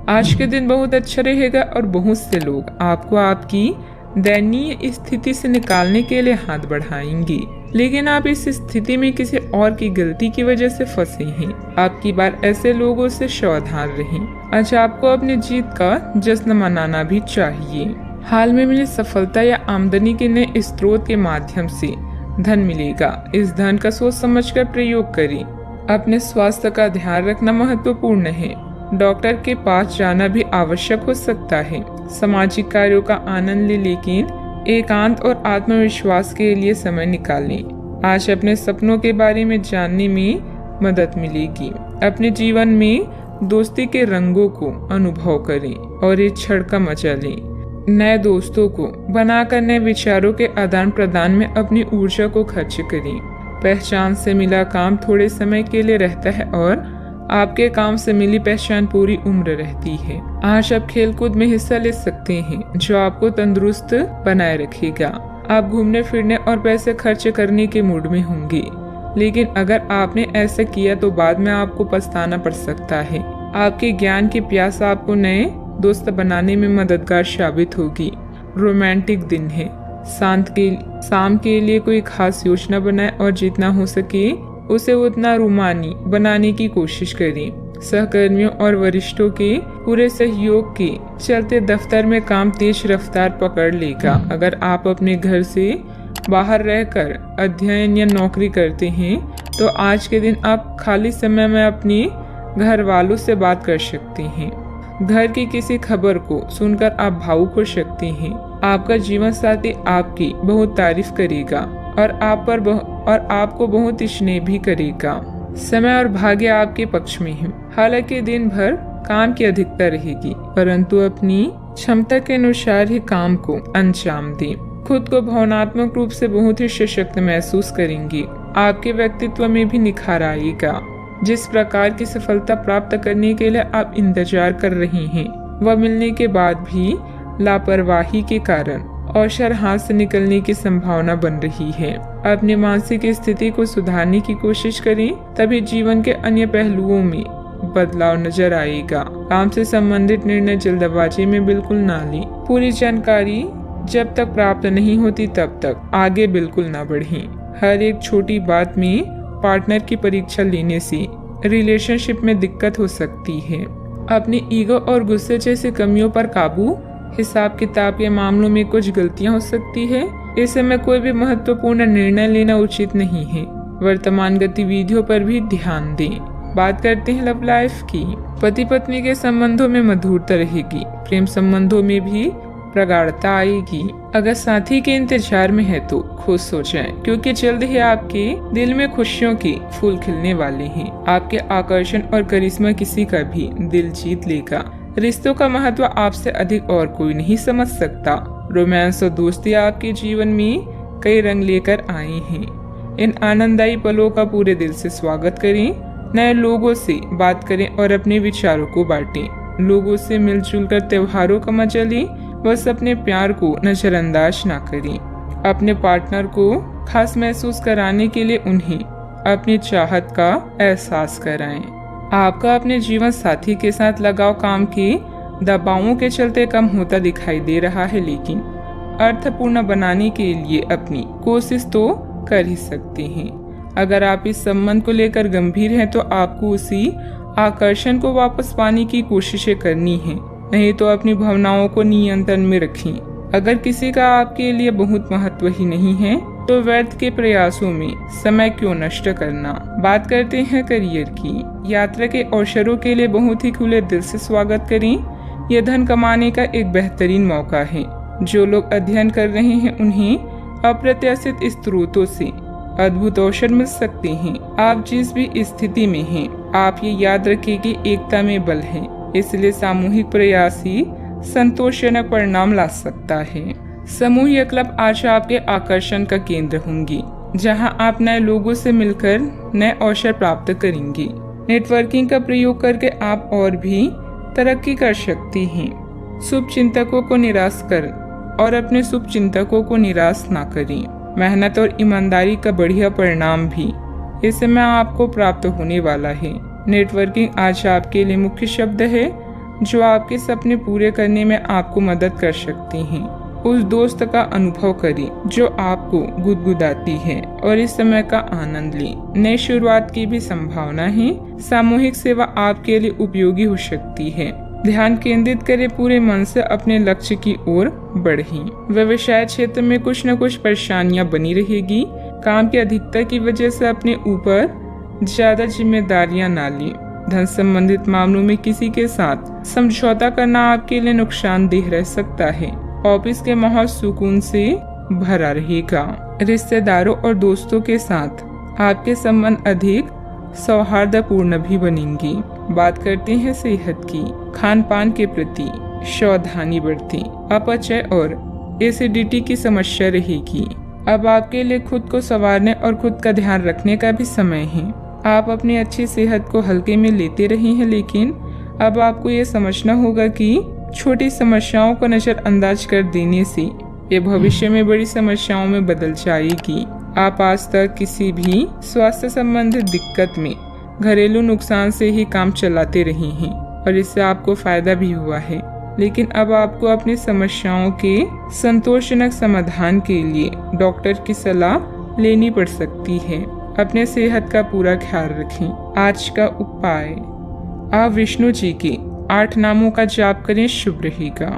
आज के दिन बहुत अच्छा रहेगा और बहुत से लोग आपको आपकी दयनीय स्थिति से निकालने के लिए हाथ बढ़ाएंगे, लेकिन आप इस स्थिति में किसी और की गलती की वजह से फंसे हैं। आपकी बार ऐसे लोगों से सावधान रहें। आज आपको अपनी जीत का जश्न मनाना भी चाहिए। हाल में मिली सफलता या आमदनी के नए स्रोत के माध्यम से धन मिलेगा। इस धन का सोच समझकर प्रयोग करें। अपने स्वास्थ्य का ध्यान रखना महत्वपूर्ण है। डॉक्टर के पास जाना भी आवश्यक हो सकता है। सामाजिक कार्यों का आनंद लें, लेकिन एकांत और आत्मविश्वास के लिए समय निकालें। आज अपने सपनों के बारे में जानने में मदद मिलेगी। अपने जीवन में दोस्ती के रंगों को अनुभव करें और इस क्षण का मजा लें। नए दोस्तों को बनाकर नए विचारों के आदान प्रदान में अपनी ऊर्जा को खर्च करें। पहचान से मिला काम थोड़े समय के लिए रहता है और आपके काम से मिली पहचान पूरी उम्र रहती है। आज आप खेलकूद में हिस्सा ले सकते हैं, जो आपको तंदुरुस्त बनाए रखेगा। आप घूमने फिरने और पैसे खर्च करने के मूड में होंगे, लेकिन अगर आपने ऐसा किया तो बाद में आपको पछताना पड़ सकता है। आपके ज्ञान की प्यास आपको नए दोस्त बनाने में मददगार साबित होगी। रोमांटिक दिन है। शाम के लिए कोई खास योजना बनाएं और जितना हो सके उसे उतना रोमानी बनाने की कोशिश करें। सहकर्मियों और वरिष्ठों के पूरे सहयोग के चलते दफ्तर में काम तेज रफ्तार पकड़ लेगा। अगर आप अपने घर से बाहर रहकर अध्ययन या नौकरी करते हैं तो आज के दिन आप खाली समय में अपने घर वालों से बात कर सकते हैं। घर की किसी खबर को सुनकर आप भावुक हो सकते हैं। आपका जीवन साथी आपकी बहुत तारीफ करेगा और आपको बहुत स्नेह भी करेगा। समय और भाग्य आपके पक्ष में है। हालांकि दिन भर काम की अधिकता रहेगी, परंतु अपनी क्षमता के अनुसार ही काम को अंजाम दें। खुद को भावनात्मक रूप से बहुत ही सशक्त महसूस करेंगे। आपके व्यक्तित्व में भी निखार आएगा। जिस प्रकार की सफलता प्राप्त करने के लिए आप इंतजार कर रहे हैं, वह मिलने के बाद भी लापरवाही के कारण अवसर हाथ से निकलने की संभावना बन रही है। अपनी मानसिक स्थिति को सुधारने की कोशिश करें, तभी जीवन के अन्य पहलुओं में बदलाव नजर आएगा। काम से संबंधित निर्णय जल्दबाजी में बिल्कुल ना लें। पूरी जानकारी जब तक प्राप्त नहीं होती तब तक आगे बिल्कुल ना बढ़ें। हर एक छोटी बात में पार्टनर की परीक्षा लेने से रिलेशनशिप में दिक्कत हो सकती है। अपनी ईगो और गुस्से जैसी कमियों पर काबू। हिसाब किताब के मामलों में कुछ गलतियां हो सकती है। इस समय कोई भी महत्वपूर्ण निर्णय लेना उचित नहीं है। वर्तमान गतिविधियों पर भी ध्यान दें। बात करते हैं लव लाइफ की। पति पत्नी के संबंधों में मधुरता रहेगी। प्रेम संबंधों में भी प्रगाढ़ता आएगी। अगर साथी के इंतजार में है तो खुश हो जाएं, क्योंकि जल्द ही आपके दिल में खुशियों के फूल खिलने वाले हैं। आपके आकर्षण और करिश्मा किसी का भी दिल जीत लेगा। रिश्तों का महत्व आपसे अधिक और कोई नहीं समझ सकता। रोमांस और दोस्ती आपके जीवन में कई रंग लेकर आए हैं। इन आनंददायी पलों का पूरे दिल से स्वागत करें। नए लोगों से बात करें और अपने विचारों को बांटें। लोगों से मिलजुल कर त्योहारों का मजा लें। बस अपने प्यार को नजरअंदाज ना करें। अपने पार्टनर को खास महसूस कराने के लिए उन्हें अपनी चाहत का एहसास कराएं। आपका अपने जीवन साथी के साथ लगाव काम के दबावों के चलते कम होता दिखाई दे रहा है, लेकिन अर्थपूर्ण बनाने के लिए अपनी कोशिश तो कर ही सकते हैं। अगर आप इस संबंध को लेकर गंभीर हैं तो आपको उसी आकर्षण को वापस पाने की कोशिशें करनी है, नहीं तो अपनी भावनाओं को नियंत्रण में रखें। अगर किसी का आपके लिए बहुत महत्व ही नहीं है तो व्यर्थ के प्रयासों में समय क्यों नष्ट करना। बात करते हैं करियर की। यात्रा के अवसरों के लिए बहुत ही खुले दिल से स्वागत करें। यह धन कमाने का एक बेहतरीन मौका है। जो लोग अध्ययन कर रहे हैं उन्हें अप्रत्याशित स्रोतों से अद्भुत अवसर मिल सकते हैं। आप जिस भी स्थिति में हैं, आप ये याद रखें कि एकता में बल है, इसलिए सामूहिक प्रयास ही संतोषजनक परिणाम ला सकता है। समूह क्लब आज आपके आकर्षण का केंद्र होंगी, जहां आप नए लोगों से मिलकर नए अवसर प्राप्त करेंगे। नेटवर्किंग का प्रयोग करके आप और भी तरक्की कर सकते हैं। शुभ चिंतकों को निराश कर और अपने शुभ चिंतकों को निराश ना करें। मेहनत और ईमानदारी का बढ़िया परिणाम भी इस समय आपको प्राप्त होने वाला है। नेटवर्किंग आज आपके लिए मुख्य शब्द है। जो आपके सपने पूरे करने में आपको मदद कर सकती हैं। उस दोस्त का अनुभव करें जो आपको गुदगुदाती है और इस समय का आनंद लें। नई शुरुआत की भी संभावना है। सामूहिक सेवा आपके लिए उपयोगी हो सकती है। ध्यान केंद्रित करें, पूरे मन से अपने लक्ष्य की ओर बढ़ें। व्यवसाय क्षेत्र में कुछ न कुछ परेशानियां बनी रहेगी। काम की अधिकता की वजह से अपने ऊपर ज्यादा जिम्मेदारियां ना लें। धन संबंधित मामलों में किसी के साथ समझौता करना आपके लिए नुकसानदेह रह सकता है। ऑफिस के माहौल सुकून से भरा रहेगा। रिश्तेदारों और दोस्तों के साथ आपके संबंध अधिक सौहार्दपूर्ण भी बनेंगे। बात करते हैं सेहत की। खान पान के प्रति सावधानी बरतें। अपचय और एसिडिटी की समस्या रहेगी। अब आपके लिए खुद को संवारने और खुद का ध्यान रखने का भी समय है। आप अपनी अच्छी सेहत को हल्के में लेते रहे हैं, लेकिन अब आपको ये समझना होगा कि छोटी समस्याओं को नजरअंदाज कर देने से ये भविष्य में बड़ी समस्याओं में बदल जाएगी। आप आज तक किसी भी स्वास्थ्य संबंधित दिक्कत में घरेलू नुकसान से ही काम चलाते रहे हैं और इससे आपको फायदा भी हुआ है, लेकिन अब आपको अपनी समस्याओं के संतोषजनक समाधान के लिए डॉक्टर की सलाह लेनी पड़ सकती है। अपने सेहत का पूरा ख्याल रखें। आज का उपाय, आप विष्णु जी के 8 नामों का जाप करें, शुभ रहेगा।